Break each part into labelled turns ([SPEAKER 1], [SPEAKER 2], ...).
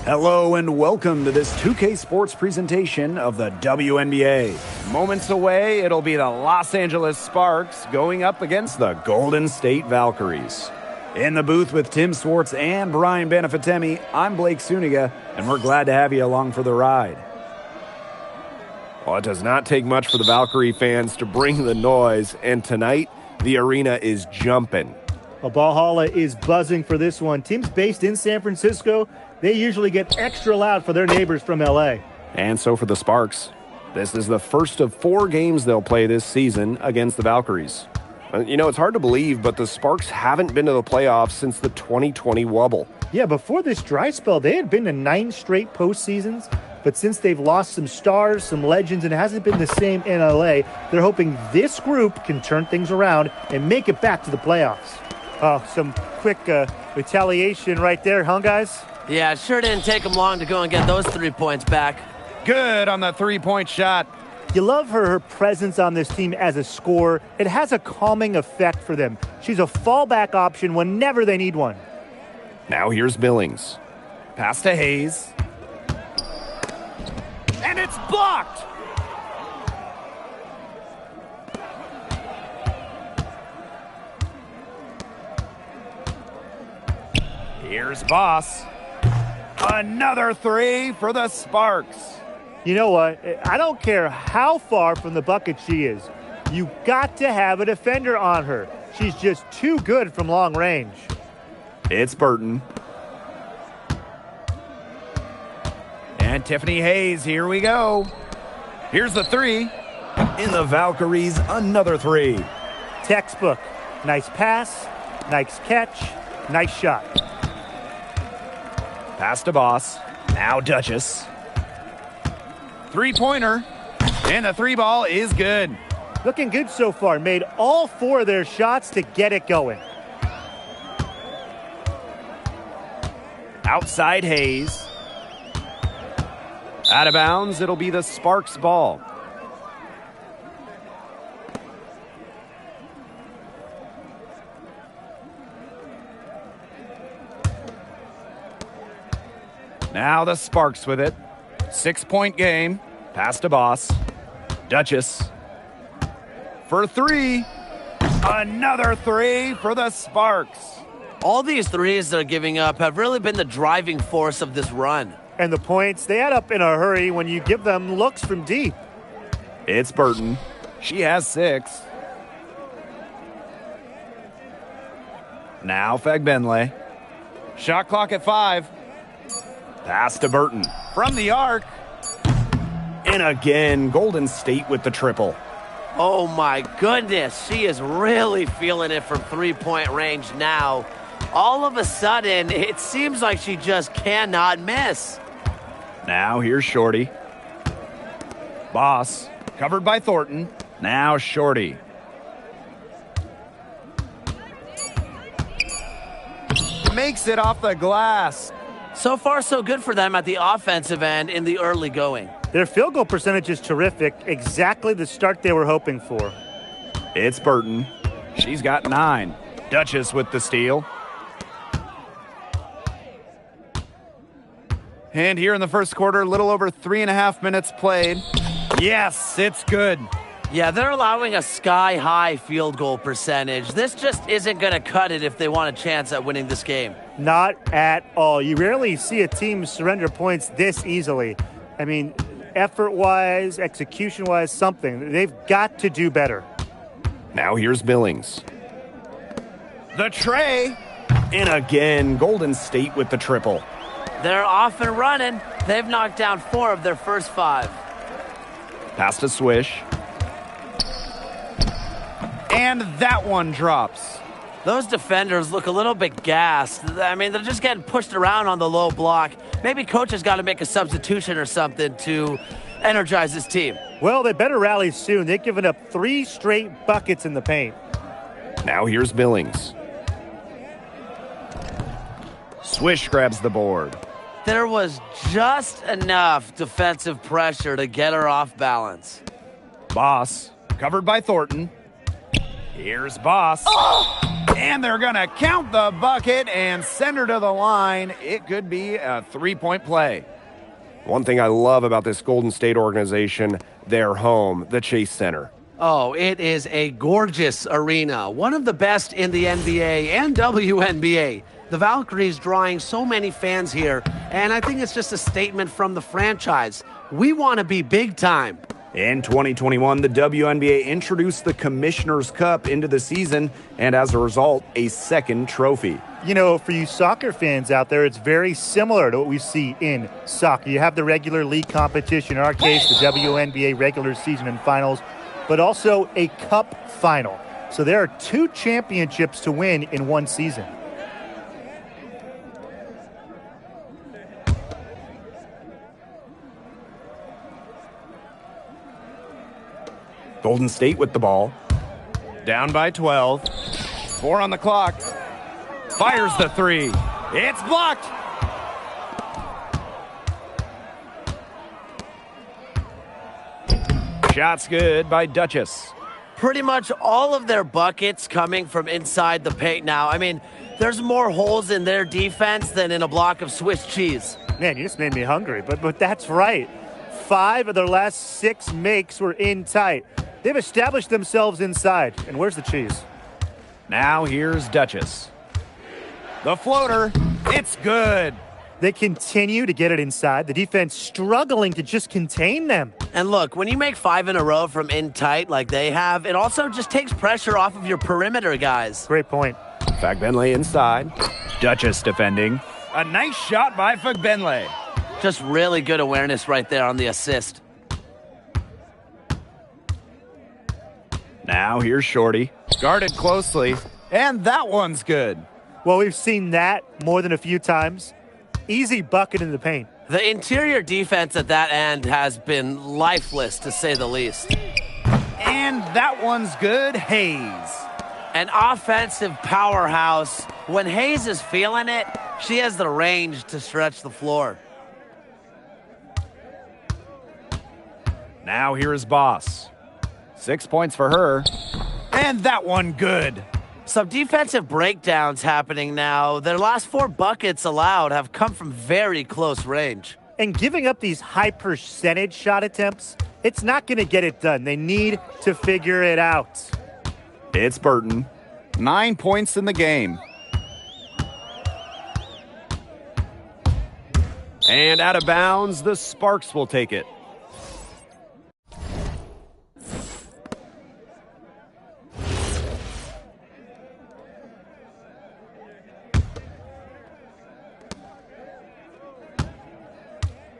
[SPEAKER 1] Hello and welcome to this 2K Sports presentation of the WNBA. Moments away, it'll be the Los Angeles Sparks going up against the Golden State Valkyries. In the booth with Tim Swartz and Brian Benefitemi, I'm Blake Suniga, and we're glad to have you along for the ride.
[SPEAKER 2] Well, it does not take much for the Valkyrie fans to bring the noise, and tonight, the arena is jumping.
[SPEAKER 3] Valhalla is buzzing for this one. Teams based in San Francisco, they usually get extra loud for their neighbors from LA.
[SPEAKER 2] And so for the Sparks. This is the first of 4 games they'll play this season against the Valkyries. You know, it's hard to believe, but the Sparks haven't been to the playoffs since the 2020 wobble.
[SPEAKER 3] Yeah, before this dry spell, they had been to 9 straight postseasons, but since they've lost some stars, some legends, and it hasn't been the same in LA, they're hoping this group can turn things around and make it back to the playoffs. Oh, some quick retaliation right there, huh, guys?
[SPEAKER 4] Yeah, it sure didn't take them long to go and get those 3 points back.
[SPEAKER 1] Good on the three-point shot.
[SPEAKER 3] You love her presence on this team as a scorer. It has a calming effect for them. She's a fallback option whenever they need one.
[SPEAKER 2] Now here's Billings.
[SPEAKER 1] Pass to Hayes. And it's blocked! Here's Boss. Another 3 for the Sparks.
[SPEAKER 3] You know what? I don't care how far from the bucket she is. You got to have a defender on her. She's just too good from long range.
[SPEAKER 1] It's Burton. And Tiffany Hayes, here we go. Here's the 3. In the Valkyries, another 3.
[SPEAKER 3] Textbook. Nice pass, nice catch, nice shot.
[SPEAKER 1] Pass to Boss. Now Duchess. Three-pointer. And the 3-ball is good.
[SPEAKER 3] Looking good so far. Made all 4 of their shots to get it going.
[SPEAKER 1] Outside Hayes. Out of bounds, it'll be the Sparks ball. Now the Sparks with it. 6-point game. Pass to Boss. Duchess. For 3. Another 3 for the Sparks.
[SPEAKER 4] All these threes they're giving up have really been the driving force of this run.
[SPEAKER 3] And the points, they add up in a hurry when you give them looks from deep.
[SPEAKER 1] It's Burton. She has 6. Now Fagbenle. Shot clock at 5. Pass to Burton. From the arc. And again, Golden State with the triple.
[SPEAKER 4] Oh my goodness, she is really feeling it from 3-point range now. All of a sudden, it seems like she just cannot miss.
[SPEAKER 1] Now here's Shorty. Boss, covered by Thornton. Now Shorty. Makes it off the glass.
[SPEAKER 4] So far, so good for them at the offensive end in the early going.
[SPEAKER 3] Their field goal percentage is terrific. Exactly the start they were hoping for.
[SPEAKER 1] It's Burton. She's got 9. Duchess with the steal. And here in the first quarter, a little over 3.5 minutes played. Yes, it's good.
[SPEAKER 4] Yeah, they're allowing a sky-high field goal percentage. This just isn't going to cut it if they want a chance at winning this game.
[SPEAKER 3] Not at all. You rarely see a team surrender points this easily. I mean, effort-wise, execution-wise, something. They've got to do better.
[SPEAKER 2] Now here's Billings.
[SPEAKER 1] The tray. And again, Golden State with the triple.
[SPEAKER 4] They're off and running. They've knocked down 4 of their first 5.
[SPEAKER 1] Pass to Swish. And that one drops.
[SPEAKER 4] Those defenders look a little bit gassed. I mean, they're just getting pushed around on the low block. Maybe coach has got to make a substitution or something to energize this team.
[SPEAKER 3] Well, they better rally soon. They've given up 3 straight buckets in the paint.
[SPEAKER 2] Now here's Billings.
[SPEAKER 1] Swish grabs the board.
[SPEAKER 4] There was just enough defensive pressure to get her off balance.
[SPEAKER 1] Boss, covered by Thornton. Here's Boss. Oh! And they're going to count the bucket and send her to the line. It could be a three-point play.
[SPEAKER 2] One thing I love about this Golden State organization, their home, the Chase Center.
[SPEAKER 4] Oh, it is a gorgeous arena, one of the best in the NBA and WNBA. The Valkyries drawing so many fans here, and I think it's just a statement from the franchise. We want to be big time.
[SPEAKER 1] In 2021, the WNBA introduced the Commissioner's Cup into the season, and as a result, a second trophy.
[SPEAKER 3] You know, for you soccer fans out there, it's very similar to what we see in soccer. You have the regular league competition, in our case, the WNBA regular season and finals, but also a cup final. So there are 2 championships to win in one season.
[SPEAKER 1] Golden State with the ball. Down by 12. 4 on the clock. Fires the 3. It's blocked. Shot's good by Duchess.
[SPEAKER 4] Pretty much all of their buckets coming from inside the paint now. I mean, there's more holes in their defense than in a block of Swiss cheese.
[SPEAKER 3] Man, you just made me hungry, but that's right. 5 of their last 6 makes were in tight. They've established themselves inside. And where's the cheese?
[SPEAKER 1] Now here's Duchess. The floater. It's good.
[SPEAKER 3] They continue to get it inside. The defense struggling to just contain them.
[SPEAKER 4] And look, when you make 5 in a row from in tight like they have, it also just takes pressure off of your perimeter guys.
[SPEAKER 3] Great point.
[SPEAKER 2] Fagbenle inside.
[SPEAKER 1] Duchess defending. A nice shot by Fagbenle.
[SPEAKER 4] Just really good awareness right there on the assist.
[SPEAKER 1] Now here's Shorty. Guarded closely. And that one's good.
[SPEAKER 3] Well, we've seen that more than a few times. Easy bucket in the paint.
[SPEAKER 4] The interior defense at that end has been lifeless, to say the least.
[SPEAKER 1] And that one's good. Hayes.
[SPEAKER 4] An offensive powerhouse. When Hayes is feeling it, she has the range to stretch the floor.
[SPEAKER 1] Now here is Boss. 6 points for her. And that one good.
[SPEAKER 4] Some defensive breakdowns happening now. Their last 4 buckets allowed have come from very close range.
[SPEAKER 3] And giving up these high percentage shot attempts, it's not going to get it done. They need to figure it out.
[SPEAKER 1] It's Burton. 9 points in the game. And out of bounds, the Sparks will take it.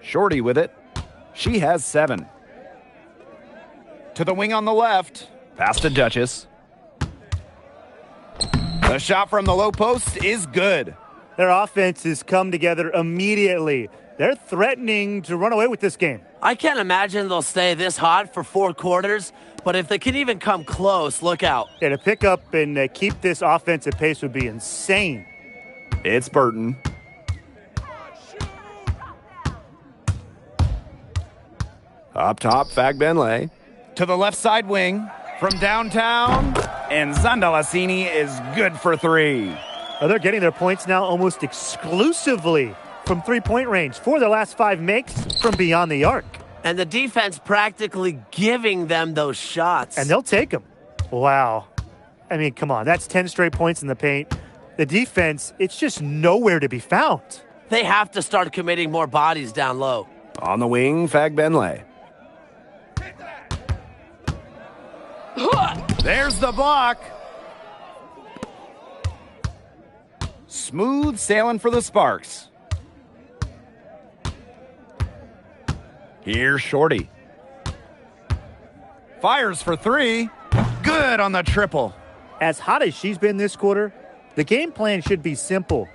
[SPEAKER 1] Shorty with it. She has 7. To the wing on the left. Pass to Duchess. The shot from the low post is good.
[SPEAKER 3] Their offenses come together immediately. They're threatening to run away with this game.
[SPEAKER 4] I can't imagine they'll stay this hot for 4 quarters, but if they can even come close, look out.
[SPEAKER 3] Yeah, to pick up and keep this offensive pace would be insane.
[SPEAKER 1] It's Burton. Up top, Fagbenle. To the left side wing. From downtown. And Zandalasini is good for 3.
[SPEAKER 3] They're getting their points now almost exclusively from three-point range. 4 of their last 5 makes from beyond the arc.
[SPEAKER 4] And the defense practically giving them those shots.
[SPEAKER 3] And they'll take them. Wow. I mean, come on. That's 10 straight points in the paint. The defense, it's just nowhere to be found.
[SPEAKER 4] They have to start committing more bodies down low.
[SPEAKER 1] On the wing, Fagbenle. There's the block. Smooth sailing for the Sparks. Here's Shorty. Fires for 3. Good on the triple.
[SPEAKER 3] As hot as she's been this quarter, the game plan should be simple.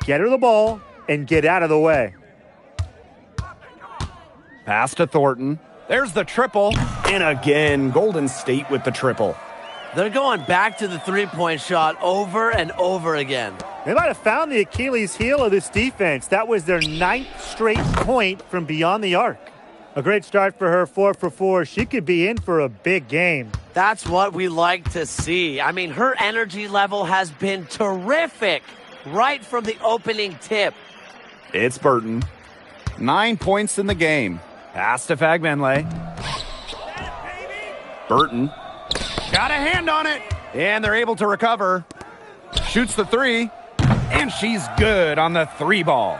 [SPEAKER 3] Get her the ball and get out of the way.
[SPEAKER 1] Pass to Thornton. There's the triple. And again, Golden State with the triple.
[SPEAKER 4] They're going back to the three-point shot over and over again.
[SPEAKER 3] They might have found the Achilles heel of this defense. That was their 9th straight point from beyond the arc. A great start for her, 4 for 4. She could be in for a big game.
[SPEAKER 4] That's what we like to see. I mean, her energy level has been terrific right from the opening tip.
[SPEAKER 1] It's Burton. 9 points in the game. Pass to Fagbenle. Burton. Got a hand on it. And they're able to recover. Shoots the three. And she's good on the 3 ball.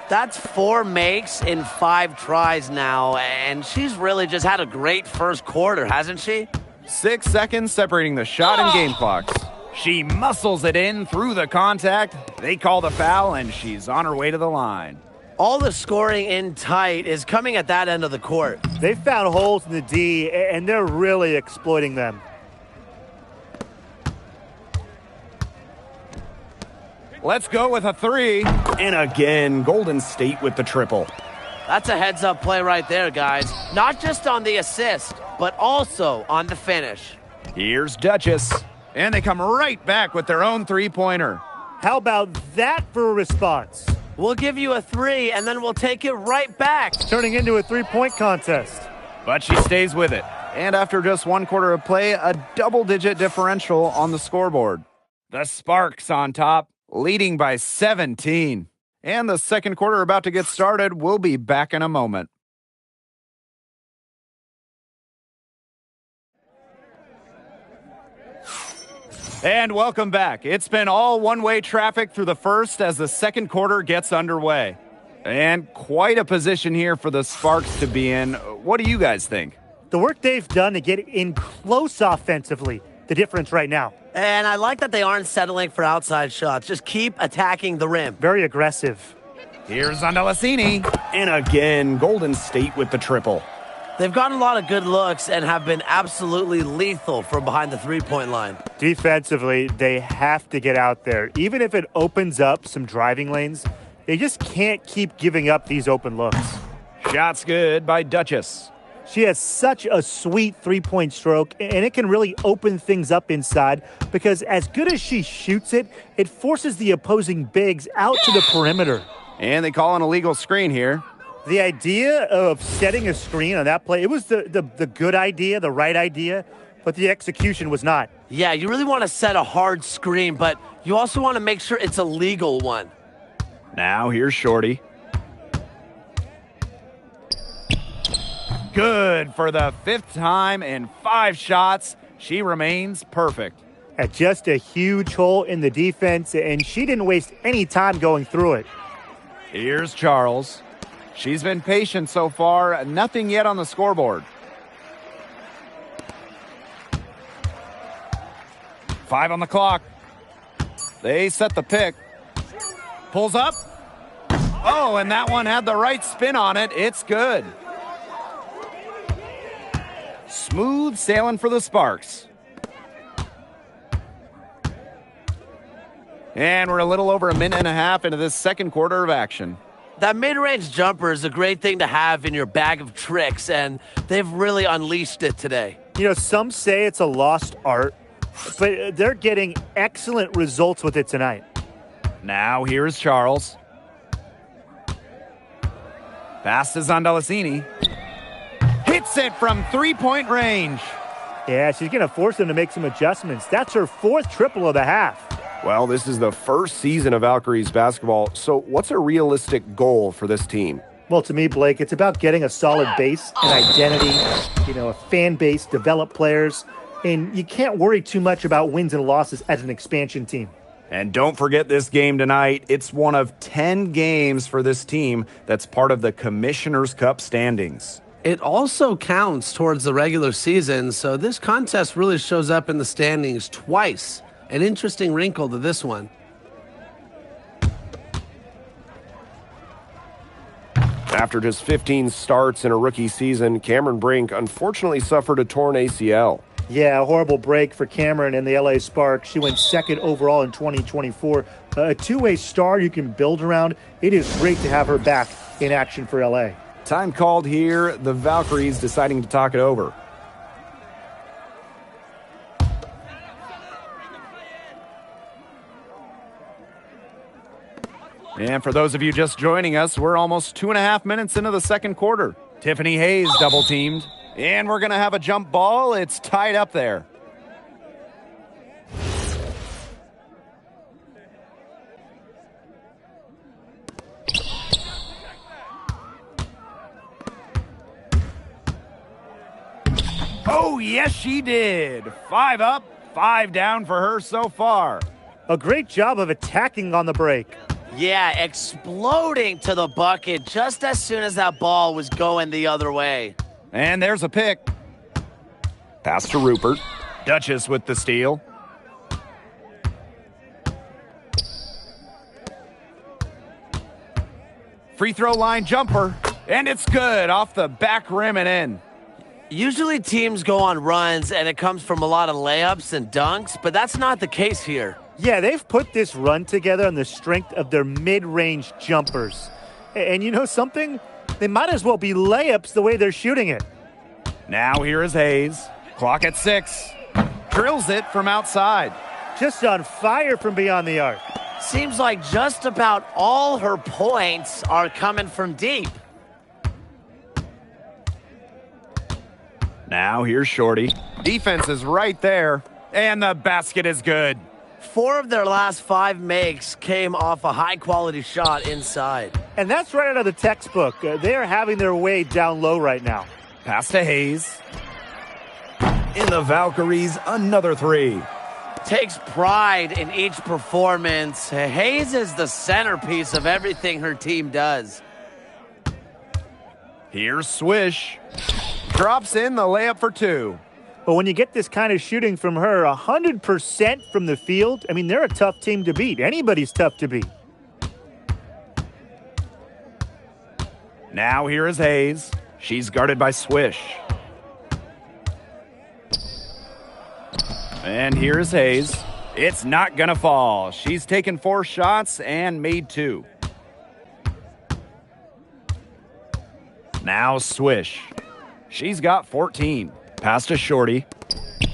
[SPEAKER 4] That's 4 makes in 5 tries now, and she's really just had a great first quarter, hasn't she?
[SPEAKER 1] 6 seconds separating the shot and game clocks. She muscles it in through the contact. They call the foul, and she's on her way to the line.
[SPEAKER 4] All the scoring in tight is coming at that end of the court.
[SPEAKER 3] They found holes in the D, and they're really exploiting them.
[SPEAKER 1] Let's go with a 3. And again, Golden State with the triple.
[SPEAKER 4] That's a heads-up play right there, guys. Not just on the assist, but also on the finish.
[SPEAKER 1] Here's Duchess. And they come right back with their own 3-pointer.
[SPEAKER 3] How about that for a response?
[SPEAKER 4] We'll give you a 3, and then we'll take it right back.
[SPEAKER 3] Turning into a 3-point contest.
[SPEAKER 1] But she stays with it. And after just 1 quarter of play, a double-digit differential on the scoreboard. The Sparks on top, leading by 17. And the second quarter about to get started. We'll be back in a moment. And welcome back. It's been all one-way traffic through the first as the second quarter gets underway. And quite a position here for the Sparks to be in. What do you guys think?
[SPEAKER 3] The work they've done to get in close offensively, the difference right now.
[SPEAKER 4] And I like that they aren't settling for outside shots. Just keep attacking the rim.
[SPEAKER 3] Very aggressive.
[SPEAKER 1] Here's Zondalasini. And again, Golden State with the triple.
[SPEAKER 4] They've gotten a lot of good looks and have been absolutely lethal from behind the three-point line.
[SPEAKER 3] Defensively, they have to get out there. Even if it opens up some driving lanes, they just can't keep giving up these open looks.
[SPEAKER 1] Shots good by Duchess.
[SPEAKER 3] She has such a sweet three-point stroke, and it can really open things up inside because as good as she shoots it, it forces the opposing bigs out to the perimeter.
[SPEAKER 1] And they call an illegal screen here.
[SPEAKER 3] The idea of setting a screen on that play, it was the good idea, the right idea, but the execution was not.
[SPEAKER 4] Yeah, you really want to set a hard screen, but you also want to make sure it's a legal one.
[SPEAKER 1] Now here's Shorty. Good for the 5th time in 5 shots. She remains perfect.
[SPEAKER 3] At just a huge hole in the defense, and she didn't waste any time going through it.
[SPEAKER 1] Here's Charles. She's been patient so far. Nothing yet on the scoreboard. 5 on the clock. They set the pick. Pulls up. Oh, and that one had the right spin on it. It's good. Smooth sailing for the Sparks. And we're a little over a minute and a half into this second quarter of action.
[SPEAKER 4] That mid-range jumper is a great thing to have in your bag of tricks, and they've really unleashed it today.
[SPEAKER 3] You know, some say it's a lost art, but they're getting excellent results with it tonight.
[SPEAKER 1] Now here's Charles. Pass to Zondalasini. Hits it from 3-point range.
[SPEAKER 3] Yeah, she's going to force them to make some adjustments. That's her 4th triple of the half.
[SPEAKER 2] Well, this is the first season of Valkyries basketball, so what's a realistic goal for this team?
[SPEAKER 3] Well, to me, Blake, it's about getting a solid base, an identity, a fan base, develop players, and you can't worry too much about wins and losses as an expansion team.
[SPEAKER 1] And don't forget this game tonight. It's one of 10 games for this team that's part of the Commissioner's Cup standings.
[SPEAKER 4] It also counts towards the regular season, so this contest really shows up in the standings twice. An interesting wrinkle to this one.
[SPEAKER 2] After just 15 starts in a rookie season, Cameron Brink unfortunately suffered a torn ACL.
[SPEAKER 3] Yeah, a horrible break for Cameron and the LA Sparks. She went 2nd overall in 2024. A two-way star you can build around. It is great to have her back in action for LA.
[SPEAKER 1] Time called here. The Valkyries deciding to talk it over. And for those of you just joining us, we're almost 2.5 minutes into the second quarter. Tiffany Hayes double teamed. And we're going to have a jump ball. It's tied up there. Oh, yes, she did. 5 up, 5 down for her so far.
[SPEAKER 3] A great job of attacking on the break.
[SPEAKER 4] Yeah, exploding to the bucket just as soon as that ball was going the other way.
[SPEAKER 1] And there's a pick. Pass to Rupert. Duchess with the steal. Free throw line jumper. And it's good off the back rim and in.
[SPEAKER 4] Usually teams go on runs and it comes from a lot of layups and dunks, but that's not the case here.
[SPEAKER 3] Yeah, they've put this run together on the strength of their mid-range jumpers. And you know something? They might as well be layups the way they're shooting it.
[SPEAKER 1] Now here is Hayes. Clock at 6. Drills it from outside.
[SPEAKER 3] Just on fire from beyond the arc.
[SPEAKER 4] Seems like just about all her points are coming from deep.
[SPEAKER 1] Now here's Shorty. Defense is right there. And the basket is good.
[SPEAKER 4] 4 of their last 5 makes came off a high-quality shot inside.
[SPEAKER 3] And that's right out of the textbook. They are having their way down low right now.
[SPEAKER 1] Pass to Hayes. In the Valkyries, another 3.
[SPEAKER 4] Takes pride in each performance. Hayes is the centerpiece of everything her team does.
[SPEAKER 1] Here's Swish. Drops in the layup for 2.
[SPEAKER 3] But when you get this kind of shooting from her, 100% from the field, I mean, they're a tough team to beat. Anybody's tough to beat.
[SPEAKER 1] Now here is Hayes. She's guarded by Swish. And here is Hayes. It's not gonna fall. She's taken 4 shots and made 2. Now Swish. She's got 14. Pass to Shorty.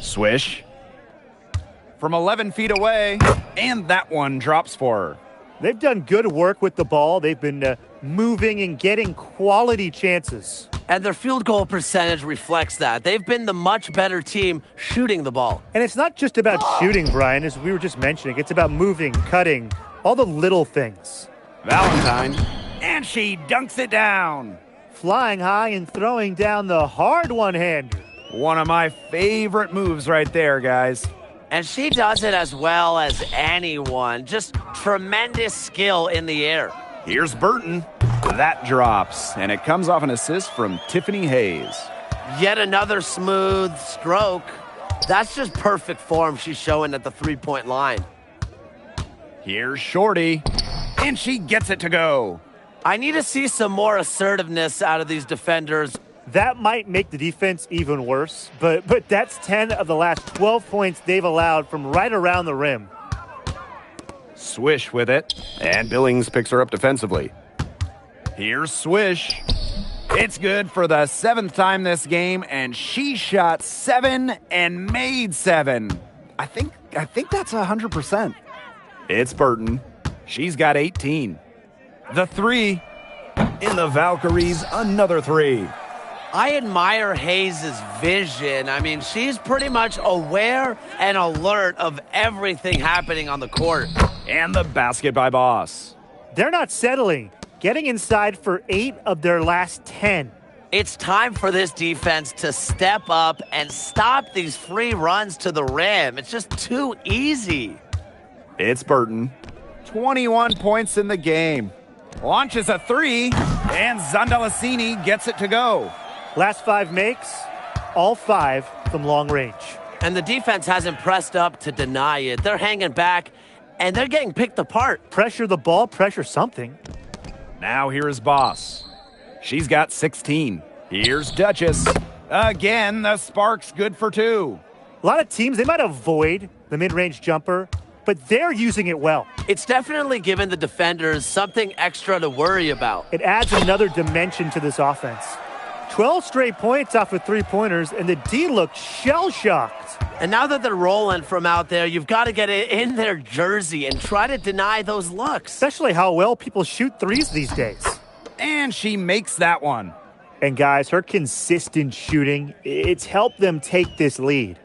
[SPEAKER 1] Swish. From 11 feet away. And that one drops for her.
[SPEAKER 3] They've done good work with the ball. They've been moving and getting quality chances.
[SPEAKER 4] And their field goal percentage reflects that. They've been the much better team shooting the ball.
[SPEAKER 3] And it's not just about shooting, Brian, as we were just mentioning. It's about moving, cutting, all the little things.
[SPEAKER 1] Valentine. And she dunks it down.
[SPEAKER 3] Flying high and throwing down the hard one-hander.
[SPEAKER 1] One of my favorite moves right there, guys.
[SPEAKER 4] And she does it as well as anyone. Just tremendous skill in the air.
[SPEAKER 1] Here's Burton. That drops, and it comes off an assist from Tiffany Hayes.
[SPEAKER 4] Yet another smooth stroke. That's just perfect form she's showing at the three-point line.
[SPEAKER 1] Here's Shorty, and she gets it to go.
[SPEAKER 4] I need to see some more assertiveness out of these defenders.
[SPEAKER 3] That might make the defense even worse, but that's 10 of the last 12 points they've allowed from right around the rim.
[SPEAKER 1] Swish with it, and Billings picks her up defensively. Here's Swish. It's good for the 7th time this game, and she shot 7 and made 7. I think that's 100%. It's Burton. She's got 18. The 3. In the Valkyries, another 3.
[SPEAKER 4] I admire Hayes' vision. I mean, she's pretty much aware and alert of everything happening on the court.
[SPEAKER 1] And the basket by Boss.
[SPEAKER 3] They're not settling. Getting inside for 8 of their last 10.
[SPEAKER 4] It's time for this defense to step up and stop these free runs to the rim. It's just too easy.
[SPEAKER 1] It's Burton. 21 points in the game. Launches a 3, and Zondalasini gets it to go.
[SPEAKER 3] Last 5 makes, all 5 from long range.
[SPEAKER 4] And the defense hasn't pressed up to deny it. They're hanging back, and they're getting picked apart.
[SPEAKER 3] Pressure the ball, pressure something.
[SPEAKER 1] Now here is Boss. She's got 16. Here's Duchess. Again, the Sparks good for 2.
[SPEAKER 3] A lot of teams, they might avoid the mid-range jumper, but they're using it well.
[SPEAKER 4] It's definitely given the defenders something extra to worry about.
[SPEAKER 3] It adds another dimension to this offense. 12 straight points off of 3-pointers, and the D looked shell-shocked.
[SPEAKER 4] And now that they're rolling from out there, you've got to get it in their jersey and try to deny those looks.
[SPEAKER 3] Especially how well people shoot threes these days.
[SPEAKER 1] And she makes that one.
[SPEAKER 3] And guys, her consistent shooting, it's helped them take this lead.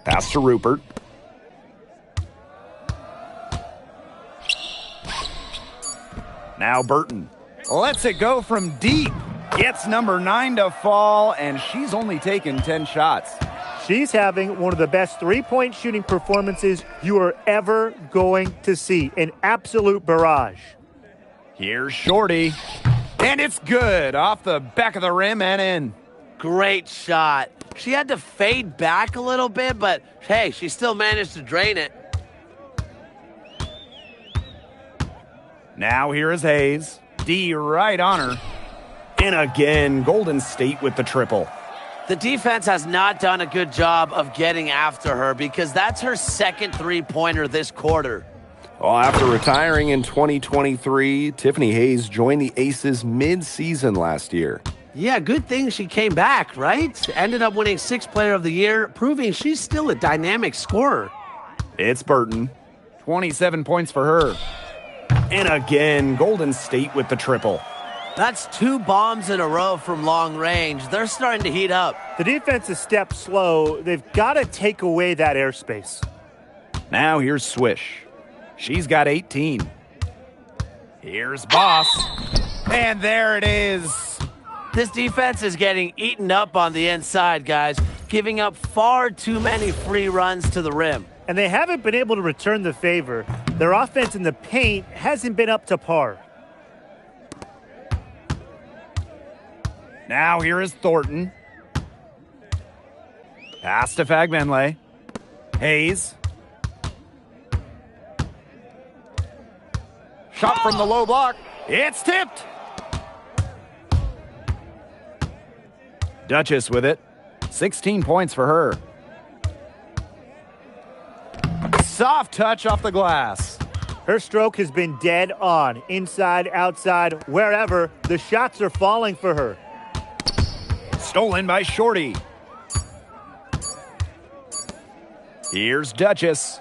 [SPEAKER 2] Pass to Rupert.
[SPEAKER 1] Now Burton lets it go from deep. Gets number 9 to fall, and she's only taken 10 shots.
[SPEAKER 3] She's having one of the best three-point shooting performances you are ever going to see. An absolute barrage.
[SPEAKER 1] Here's Shorty, and it's good off the back of the rim and in.
[SPEAKER 4] Great shot. She had to fade back a little bit, but hey, she still managed to drain it.
[SPEAKER 1] Now here is Hayes. D right on her. And again, Golden State with the triple.
[SPEAKER 4] The defense has not done a good job of getting after her because that's her second three-pointer this quarter.
[SPEAKER 2] Well, after retiring in 2023, Tiffany Hayes joined the Aces mid-season last year.
[SPEAKER 4] Yeah, good thing she came back, right? Ended up winning Sixth Player of the Year, proving she's still a dynamic scorer.
[SPEAKER 1] It's Burton. 27 points for her. And again, Golden State with the triple.
[SPEAKER 4] That's 2 bombs in a row from long range. They're starting to heat up.
[SPEAKER 3] The defense is stepped slow. They've got to take away that airspace.
[SPEAKER 1] Now here's Swish. She's got 18. Here's Boss. And there it is.
[SPEAKER 4] This defense is getting eaten up on the inside, guys, giving up far too many free runs to the rim.
[SPEAKER 3] And they haven't been able to return the favor. Their offense in the paint hasn't been up to par.
[SPEAKER 1] Now here is Thornton. Pass to Fagbenle. Hayes. Shot from the low block. It's tipped. Duchess with it. 16 points for her. Soft touch off the glass.
[SPEAKER 3] Her stroke has been dead on. Inside, outside, wherever. The shots are falling for her.
[SPEAKER 1] Stolen by Shorty. Here's Duchess.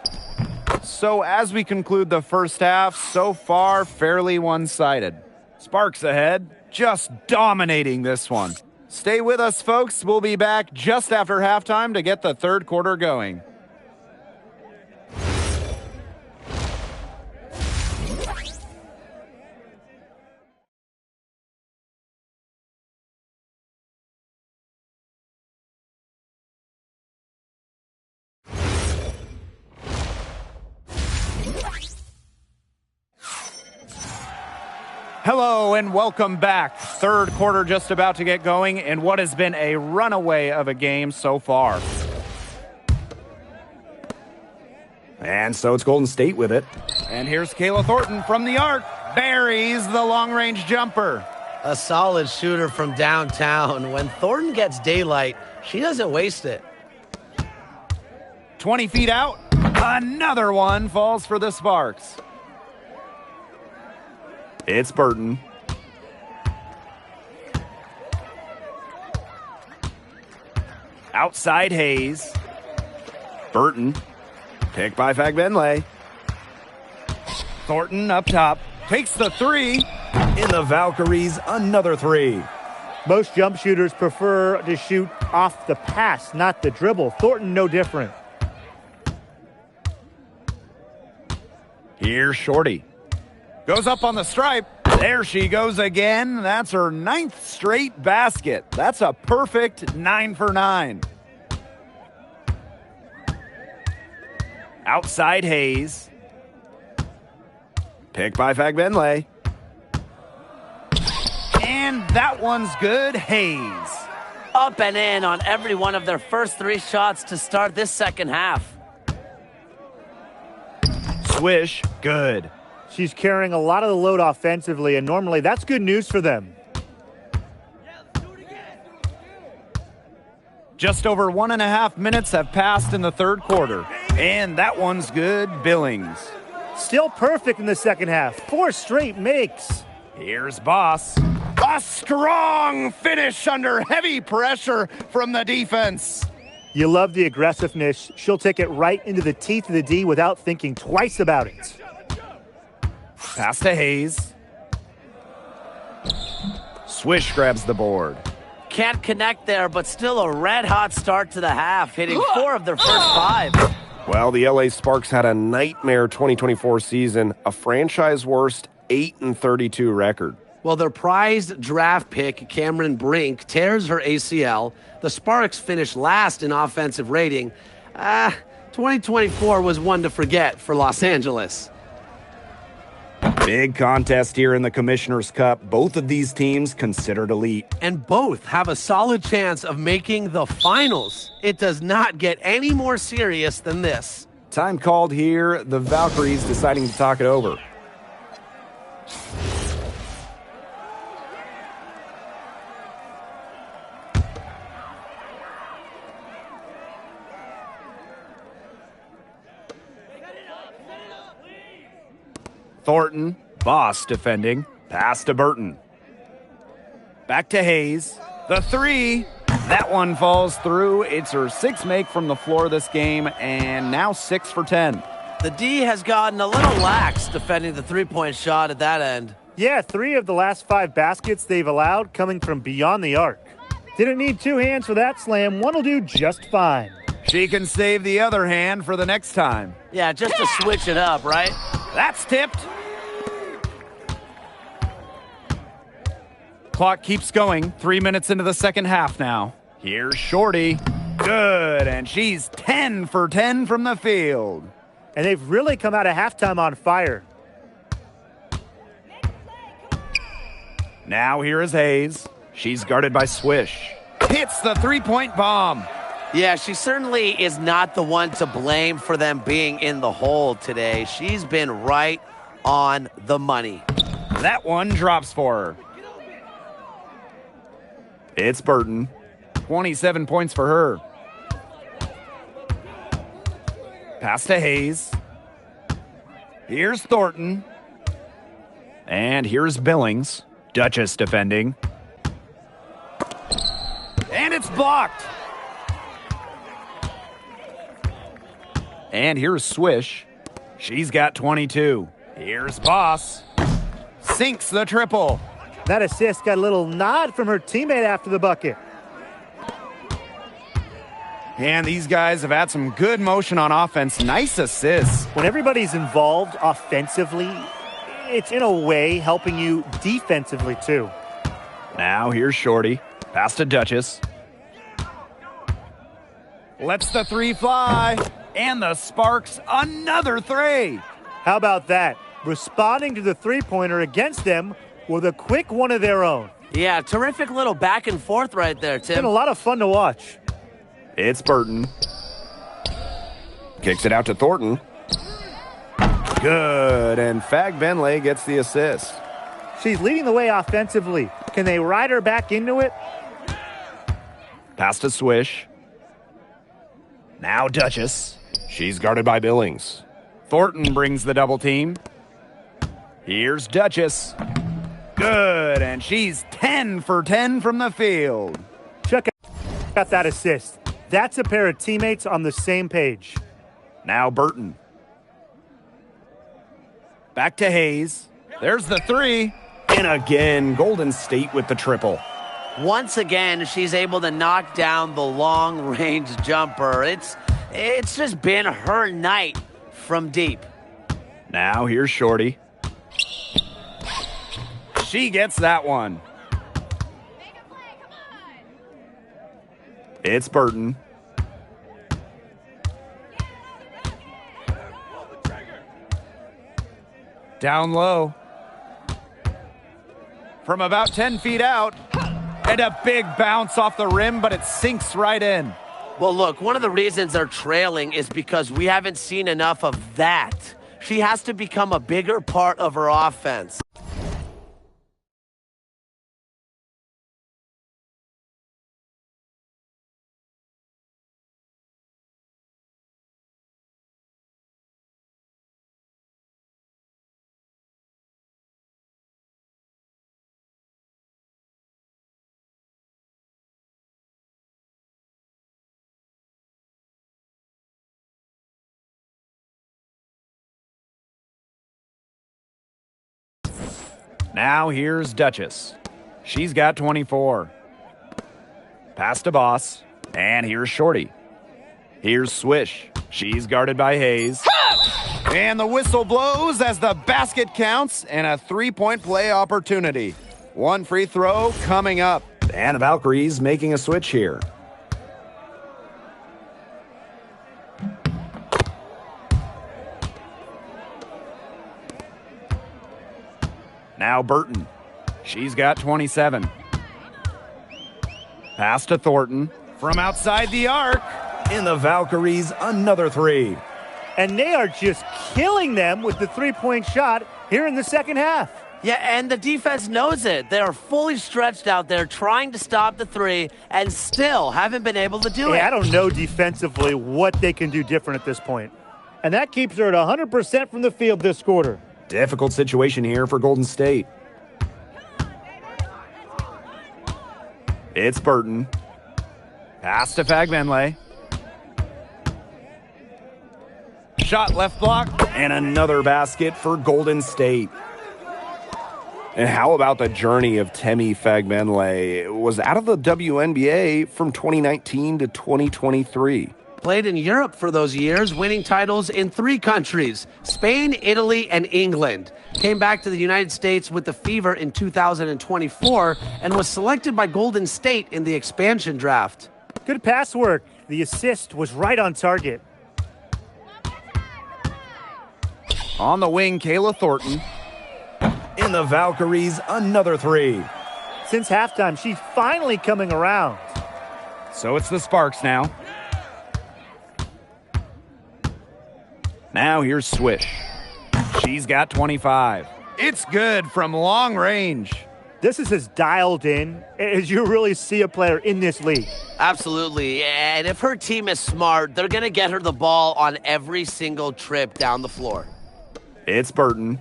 [SPEAKER 1] So as we conclude the first half, so far fairly one-sided. Sparks ahead, just dominating this one. Stay with us, folks. We'll be back just after halftime to get the third quarter going. Hello and welcome back. Third quarter just about to get going in what has been a runaway of a game so far. And so it's Golden State with it. And here's Kayla Thornton from the arc. Buries the long-range jumper.
[SPEAKER 4] A solid shooter from downtown. When Thornton gets daylight, she doesn't waste it.
[SPEAKER 1] 20 feet out. Another one falls for the Sparks. It's Burton. Outside Hayes. Burton. Picked by Fagbenle. Thornton up top. Takes the three. In the Valkyries, another three.
[SPEAKER 3] Most jump shooters prefer to shoot off the pass, not the dribble. Thornton, no different.
[SPEAKER 1] Here's Shorty. Goes up on the stripe. There she goes again. That's her 9th straight basket. That's a perfect 9 for 9. Outside Hayes. Picked by Fagbenle. And that one's good. Hayes.
[SPEAKER 4] Up and in on every one of their first 3 shots to start this second half.
[SPEAKER 1] Swish. Good.
[SPEAKER 3] She's carrying a lot of the load offensively, and normally that's good news for them.
[SPEAKER 1] Just over 1.5 minutes have passed in the third quarter. And that one's good. Billings.
[SPEAKER 3] Still perfect in the second half. 4 straight makes.
[SPEAKER 1] Here's Boss. A strong finish under heavy pressure from the defense.
[SPEAKER 3] You love the aggressiveness. She'll take it right into the teeth of the D without thinking twice about it.
[SPEAKER 1] Pass to Hayes. Swish grabs the board.
[SPEAKER 4] Can't connect there, but still a red-hot start to the half, hitting 4 of their first 5.
[SPEAKER 2] Well, the LA Sparks had a nightmare 2024 season, a franchise worst 8-32 record.
[SPEAKER 4] Well, their prized draft pick, Cameron Brink, tears her ACL. The Sparks finished last in offensive rating. 2024 was one to forget for Los Angeles.
[SPEAKER 1] Big contest here in the Commissioner's Cup. Both of these teams considered elite.
[SPEAKER 4] And both have a solid chance of making the finals. It does not get any more serious than this.
[SPEAKER 1] Time called here. The Valkyries deciding to talk it over. Thornton, Boss defending. Pass to Burton. Back to Hayes. The 3. That one falls through. It's her 6th make from the floor this game, and now 6 for 10.
[SPEAKER 4] The D has gotten a little lax defending the three-point shot at that end.
[SPEAKER 3] Yeah, 3 of the last 5 baskets they've allowed coming from beyond the arc. Didn't need 2 hands for that slam. One will do just fine.
[SPEAKER 1] She can save the other hand for the next time.
[SPEAKER 4] Yeah, just to switch it up, right?
[SPEAKER 1] That's tipped. Clock keeps going. 3 minutes into the second half now. Here's Shorty. Good, and she's 10 for 10 from the field.
[SPEAKER 3] And they've really come out of halftime on fire.
[SPEAKER 1] Now here is Hayes. She's guarded by Swish. Hits the three-point bomb.
[SPEAKER 4] Yeah, she certainly is not the one to blame for them being in the hole today. She's been right on the money.
[SPEAKER 1] That one drops for her. It's Burton. 27 points for her. Pass to Hayes. Here's Thornton. And here's Billings. Duchess defending. And it's blocked. And here's Swish. She's got 22. Here's Boss. Sinks the triple.
[SPEAKER 3] That assist got a little nod from her teammate after the bucket.
[SPEAKER 1] And these guys have had some good motion on offense. Nice assists.
[SPEAKER 3] When everybody's involved offensively, it's in a way helping you defensively too.
[SPEAKER 1] Now here's Shorty. Pass to Duchess. Lets the 3 fly. And the Sparks, another 3.
[SPEAKER 3] How about that? Responding to the three-pointer against them with a quick one of their own.
[SPEAKER 4] Yeah, terrific little back and forth right there, Tim.
[SPEAKER 3] Been a lot of fun to watch.
[SPEAKER 2] It's Burton. Kicks it out to Thornton. Good, and Fag Benlay gets the assist.
[SPEAKER 3] She's leading the way offensively. Can they ride her back into it?
[SPEAKER 2] Pass to Swish.
[SPEAKER 1] Now Duchess.
[SPEAKER 2] She's guarded by Billings.
[SPEAKER 1] Thornton brings the double team. Here's Duchess. Good, and she's 10 for 10 from the field.
[SPEAKER 3] Check out that assist. That's a pair of teammates on the same page.
[SPEAKER 1] Now Burton. Back to Hayes. There's the 3. And again, Golden State with the triple.
[SPEAKER 4] Once again, she's able to knock down the long-range jumper. It's just been her night from deep.
[SPEAKER 1] Now here's Shorty. She gets that one. It's Burton. Down low. From about 10 feet out. And a big bounce off the rim, but it sinks right in.
[SPEAKER 4] Well, look, one of the reasons they're trailing is because we haven't seen enough of that. She has to become a bigger part of her offense.
[SPEAKER 1] Now here's Duchess. She's got 24. Pass to Boss. And here's Shorty. Here's Swish. She's guarded by Hayes. And the whistle blows as the basket counts and a three-point play opportunity. One free throw coming up. And the Valkyries making a switch here. Now Burton. She's got 27. Pass to Thornton. From outside the arc. In the Valkyries, another three.
[SPEAKER 3] And they are just killing them with the three-point shot here in the second half.
[SPEAKER 4] Yeah, and the defense knows it. They are fully stretched out there trying to stop the three and still haven't been able to do it.
[SPEAKER 3] I don't know defensively what they can do different at this point. And that keeps her at 100% from the field this quarter.
[SPEAKER 1] Difficult situation here for Golden State. It's Burton. Pass to Fagbenle. Shot left block. And another basket for Golden State.
[SPEAKER 2] And how about the journey of Temi Fagbenle? It was out of the WNBA from 2019 to 2023.
[SPEAKER 4] Played in Europe for those years, winning titles in 3 countries, Spain, Italy, and England. Came back to the United States with the Fever in 2024 and was selected by Golden State in the expansion draft.
[SPEAKER 3] Good pass work. The assist was right on target.
[SPEAKER 1] On the wing, Kayla Thornton. In the Valkyries, another three.
[SPEAKER 3] Since halftime, she's finally coming around.
[SPEAKER 1] So it's the Sparks now. Now here's Swish. She's got 25. It's good from long range.
[SPEAKER 3] This is as dialed in as you really see a player in this league.
[SPEAKER 4] Absolutely. And if her team is smart, they're going to get her the ball on every single trip down the floor.
[SPEAKER 1] It's Burton.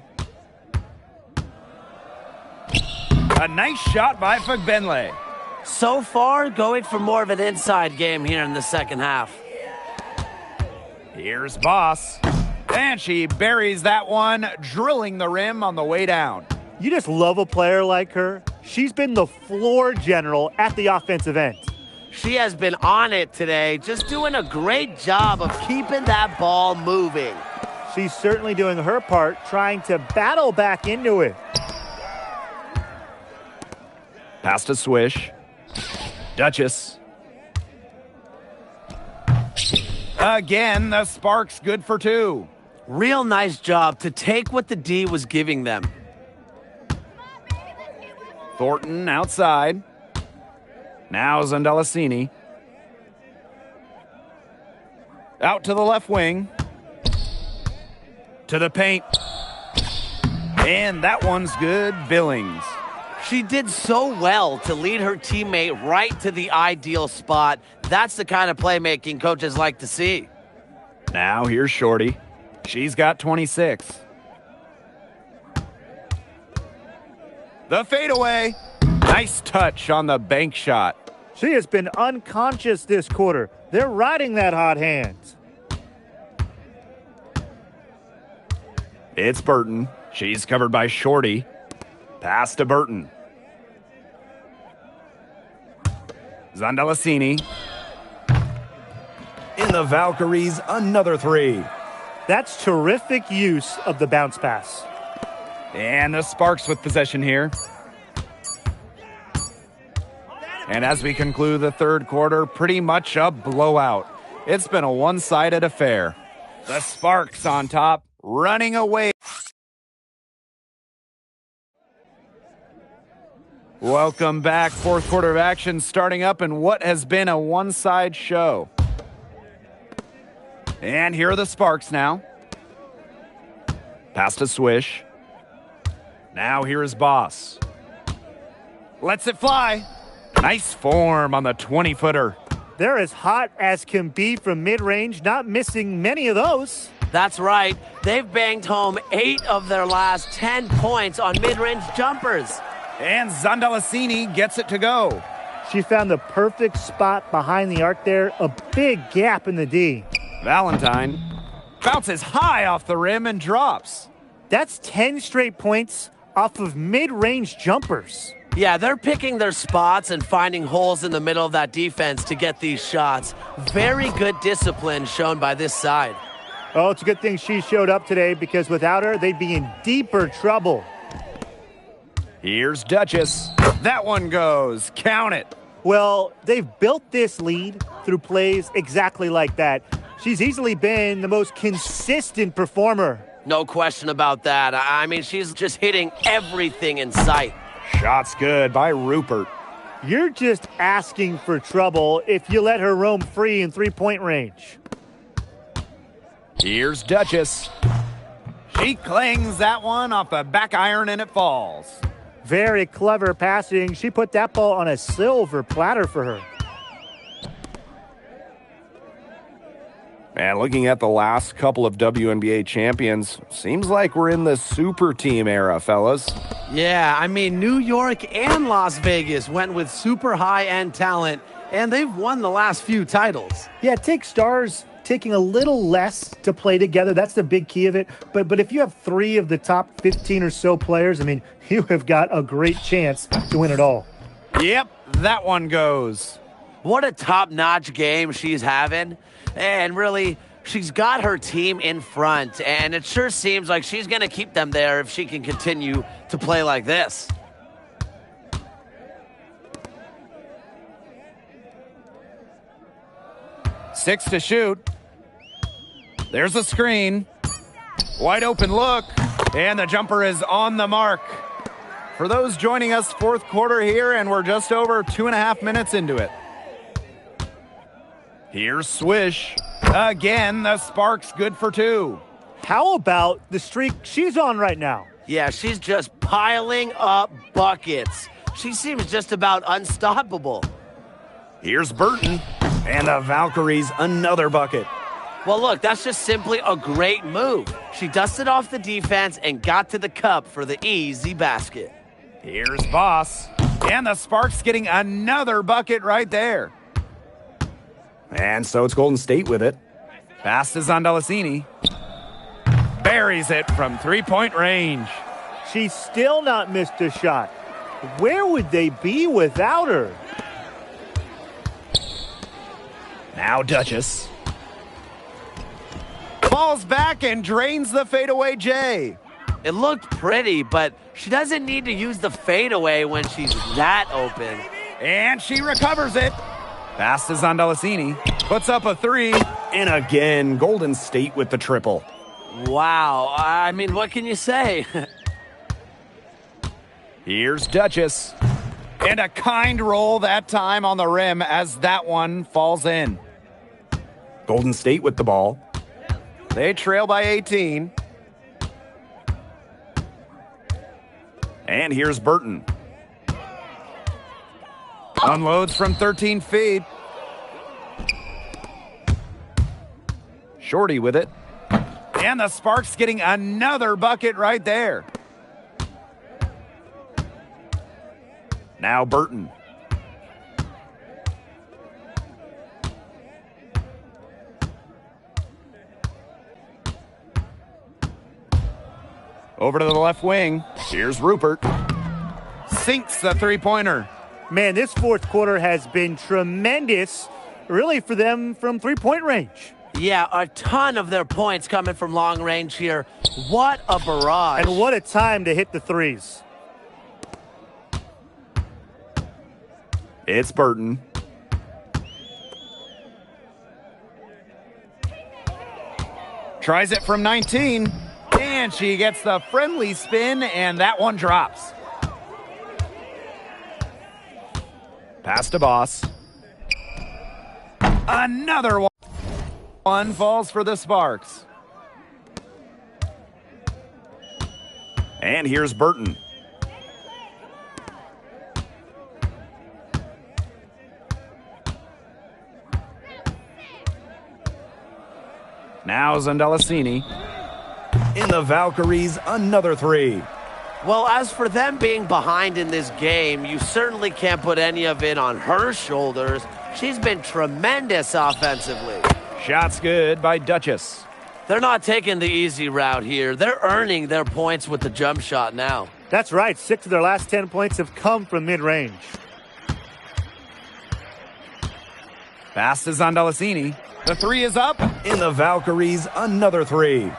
[SPEAKER 1] A nice shot by Fagbenle.
[SPEAKER 4] So far, going for more of an inside game here in the second half.
[SPEAKER 1] Here's Boss. And she buries that one, drilling the rim on the way down.
[SPEAKER 3] You just love a player like her. She's been the floor general at the offensive end.
[SPEAKER 4] She has been on it today, just doing a great job of keeping that ball moving.
[SPEAKER 3] She's certainly doing her part, trying to battle back into it.
[SPEAKER 1] Pass to Swish. Duchess. Again, the Sparks good for 2.
[SPEAKER 4] Real nice job to take what the D was giving them.
[SPEAKER 1] Thornton outside. Now Zandalasini. Out to the left wing. To the paint. And that one's good. Billings.
[SPEAKER 4] She did so well to lead her teammate right to the ideal spot. That's the kind of playmaking coaches like to see.
[SPEAKER 1] Now here's Shorty. She's got 26. The fadeaway. Nice touch on the bank shot.
[SPEAKER 3] She has been unconscious this quarter. They're riding that hot hand.
[SPEAKER 1] It's Burton. She's covered by Shorty. Pass to Burton. Zandalasini. In the Valkyries, another three.
[SPEAKER 3] That's terrific use of the bounce pass.
[SPEAKER 1] And the Sparks with possession here. And as we conclude the third quarter, pretty much a blowout. It's been a one-sided affair. The Sparks on top, running away. Welcome back. Fourth quarter of action starting up in what has been a one-side show. And here are the Sparks now. Pass to Swish. Now here is Boss. Lets it fly. Nice form on the 20-footer.
[SPEAKER 3] They're as hot as can be from mid-range, not missing many of those.
[SPEAKER 4] That's right. They've banged home 8 of their last 10 points on mid-range jumpers.
[SPEAKER 1] And Zandalasini gets it to go.
[SPEAKER 3] She found the perfect spot behind the arc there, a big gap in the D.
[SPEAKER 1] Valentine bounces high off the rim and drops.
[SPEAKER 3] That's 10 straight points off of mid-range jumpers.
[SPEAKER 4] Yeah, they're picking their spots and finding holes in the middle of that defense to get these shots. Very good discipline shown by this side.
[SPEAKER 3] Oh, it's a good thing she showed up today because without her, they'd be in deeper trouble.
[SPEAKER 1] Here's Duchess. That one goes. Count it.
[SPEAKER 3] Well, they've built this lead through plays exactly like that. She's easily been the most consistent performer.
[SPEAKER 4] No question about that. I mean, she's just hitting everything in sight.
[SPEAKER 1] Shot's good by Rupert.
[SPEAKER 3] You're just asking for trouble if you let her roam free in three-point range.
[SPEAKER 1] Here's Duchess. She clings that one off the back iron and it falls.
[SPEAKER 3] Very clever passing. She put that ball on a silver platter for her.
[SPEAKER 2] And looking at the last couple of WNBA champions, seems like we're in the super team era, fellas.
[SPEAKER 4] Yeah, I mean, New York and Las Vegas went with super high-end talent, and they've won the last few titles.
[SPEAKER 3] Yeah, it takes stars taking a little less to play together. That's the big key of it. But if you have 3 of the top 15 or so players, I mean, you have got a great chance to win it all.
[SPEAKER 1] Yep, that one goes.
[SPEAKER 4] What a top-notch game she's having. And really, she's got her team in front, and it sure seems like she's going to keep them there if she can continue to play like this.
[SPEAKER 1] Six to shoot. There's a screen. Wide open look. And the jumper is on the mark. For those joining us, fourth quarter here, and we're just over 2.5 minutes into it. Here's Swish. Again, the Sparks good for 2.
[SPEAKER 3] How about the streak she's on right now?
[SPEAKER 4] Yeah, she's just piling up buckets. She seems just about unstoppable.
[SPEAKER 1] Here's Burton. And the Valkyries another bucket.
[SPEAKER 4] Well, look, that's just simply a great move. She dusted off the defense and got to the cup for the easy basket.
[SPEAKER 1] Here's Voss. And the Sparks getting another bucket right there. And so it's Golden State with it. Pass to Zondalicini. Buries it from three-point range.
[SPEAKER 3] She's still not missed a shot. Where would they be without her?
[SPEAKER 1] Now Duchess. Falls back and drains the fadeaway J.
[SPEAKER 4] It looked pretty, but she doesn't need to use the fadeaway when she's that open.
[SPEAKER 1] And she recovers it. Pass to Zondalicini. Puts up a 3. And again, Golden State with the triple.
[SPEAKER 4] Wow. I mean, what can you say?
[SPEAKER 1] Here's Duchess. And a kind roll that time on the rim as that one falls in. Golden State with the ball. They trail by 18. And here's Burton. Unloads from 13 feet. Shorty with it. And the Sparks getting another bucket right there. Now Burton. Over to the left wing. Here's Rupert. Sinks the three-pointer.
[SPEAKER 3] Man, this fourth quarter has been tremendous, really, for them from three-point range.
[SPEAKER 4] Yeah, a ton of their points coming from long range here. What a barrage.
[SPEAKER 3] And what a time to hit the threes.
[SPEAKER 1] It's Burton. Tries it from 19. And she gets the friendly spin, and that one drops. Pass to Boss. Another one. One falls for the Sparks. And here's Burton. Now Zondalicini. In the Valkyries, another 3.
[SPEAKER 4] Well, as for them being behind in this game, you certainly can't put any of it on her shoulders. She's been tremendous offensively.
[SPEAKER 1] Shot's good by Duchess.
[SPEAKER 4] They're not taking the easy route here. They're earning their points with the jump shot now.
[SPEAKER 3] That's right. 6 of their last 10 points have come from mid-range.
[SPEAKER 1] Pass to Zondalicini. The three is up, and the Valkyries another three.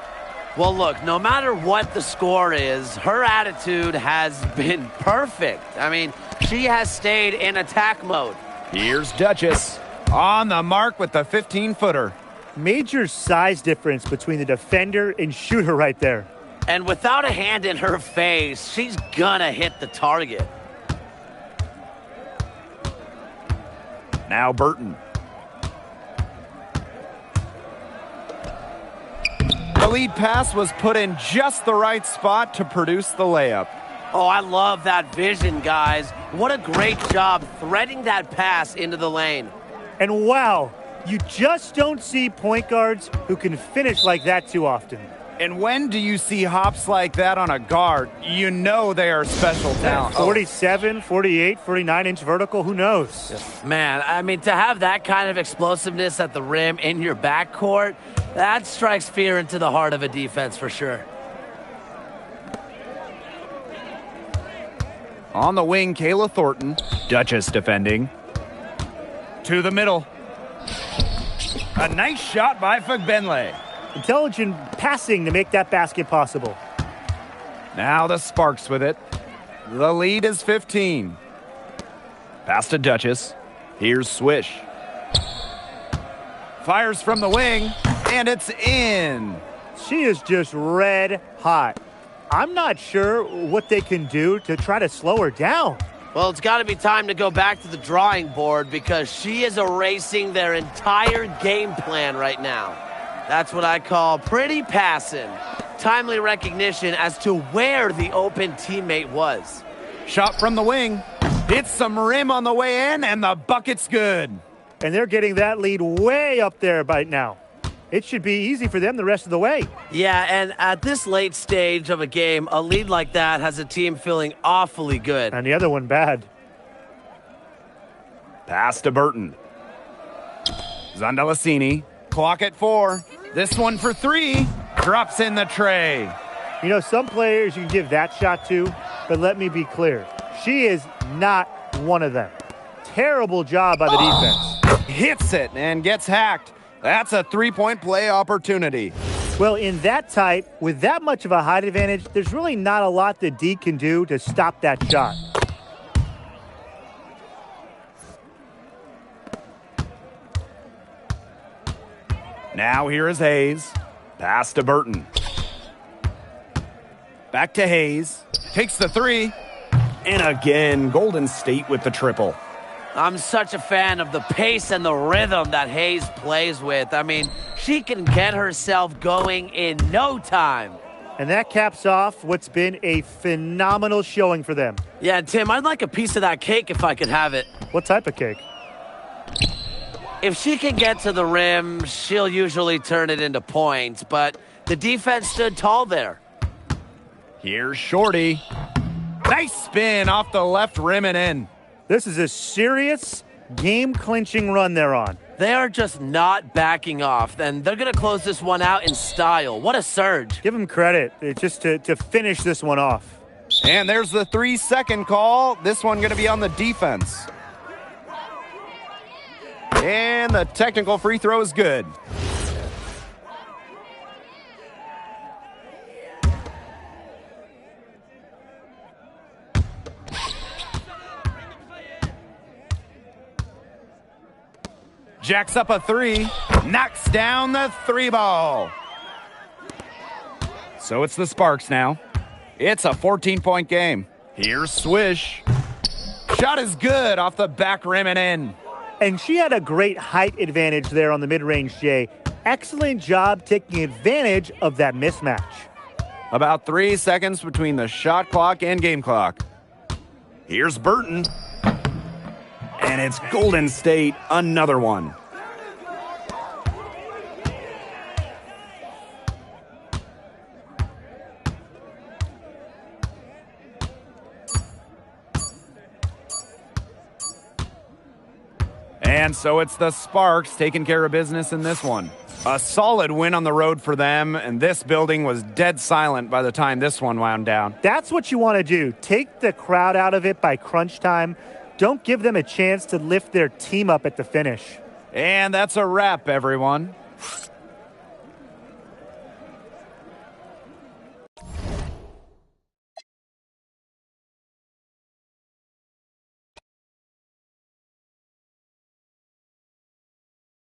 [SPEAKER 4] Well, look, no matter what the score is, her attitude has been perfect. I mean, she has stayed in attack mode.
[SPEAKER 1] Here's Duchess on the mark with the 15-footer.
[SPEAKER 3] Major size difference between the defender and shooter right there.
[SPEAKER 4] And without a hand in her face, she's gonna hit the target.
[SPEAKER 1] Now Burton. The lead pass was put in just the right spot to produce the layup.
[SPEAKER 4] Oh, I love that vision, guys. What a great job threading that pass into the lane.
[SPEAKER 3] And wow, you just don't see point guards who can finish like that too often.
[SPEAKER 1] And when do you see hops like that on a guard? You know they are special talent.
[SPEAKER 3] 47, 48, 49-inch vertical, who knows?
[SPEAKER 4] Man, I mean, to have that kind of explosiveness at the rim in your backcourt, that strikes fear into the heart of a defense for sure.
[SPEAKER 1] On the wing, Kayla Thornton. Duchess defending. To the middle. A nice shot by Fagbenle.
[SPEAKER 3] Intelligent passing to make that basket possible.
[SPEAKER 1] Now the Sparks with it. The lead is 15. Pass to Duchess. Here's Swish. Fires from the wing, and it's in.
[SPEAKER 3] She is just red hot. I'm not sure what they can do to try to slow her down.
[SPEAKER 4] Well, it's got to be time to go back to the drawing board because she is erasing their entire game plan right now. That's what I call pretty passing. Timely recognition as to where the open teammate was.
[SPEAKER 1] Shot from the wing. Hits some rim on the way in, and the bucket's good.
[SPEAKER 3] And they're getting that lead way up there right now. It should be easy for them the rest of the way.
[SPEAKER 4] Yeah, and at this late stage of a game, a lead like that has a team feeling awfully good.
[SPEAKER 3] And the other one bad.
[SPEAKER 1] Pass to Burton. Zondalicini. Clock at 4. This one for 3. Drops in the tray.
[SPEAKER 3] You know, some players you can give that shot to, but let me be clear. She is not one of them. Terrible job by the defense.
[SPEAKER 1] Hits it and gets hacked. That's a three-point play opportunity.
[SPEAKER 3] Well, in that tight, with that much of a height advantage, there's really not a lot that D can do to stop that shot.
[SPEAKER 1] Now here is Hayes. Pass to Burton. Back to Hayes. Takes the 3. And again, Golden State with the triple.
[SPEAKER 4] I'm such a fan of the pace and the rhythm that Hayes plays with. I mean, she can get herself going in no time.
[SPEAKER 3] And that caps off what's been a phenomenal showing for them.
[SPEAKER 4] Yeah, Tim, I'd like a piece of that cake if I could have it.
[SPEAKER 3] What type of cake?
[SPEAKER 4] If she can get to the rim, she'll usually turn it into points, but the defense stood tall there.
[SPEAKER 1] Here's Shorty. Nice spin off the left rim and in.
[SPEAKER 3] This is a serious game-clinching run they're on.
[SPEAKER 4] They are just not backing off, and they're going to close this one out in style. What a surge.
[SPEAKER 3] Give them credit just to finish this one off.
[SPEAKER 1] And there's the 3-second call. This one going to be on the defense. And the technical free throw is good. Jacks up a 3, knocks down the 3 ball. So it's the Sparks now. It's a 14-point game. Here's Swish. Shot is good off the back rim and in.
[SPEAKER 3] And she had a great height advantage there on the mid-range, Jay. Excellent job taking advantage of that mismatch.
[SPEAKER 1] About 3 seconds between the shot clock and game clock. Here's Burton. And it's Golden State, another one. And so it's the Sparks taking care of business in this one. A solid win on the road for them, and this building was dead silent by the time this one wound down.
[SPEAKER 3] That's what you want to do. Take the crowd out of it by crunch time. Don't give them a chance to lift their team up at the finish.
[SPEAKER 1] And that's a wrap, everyone.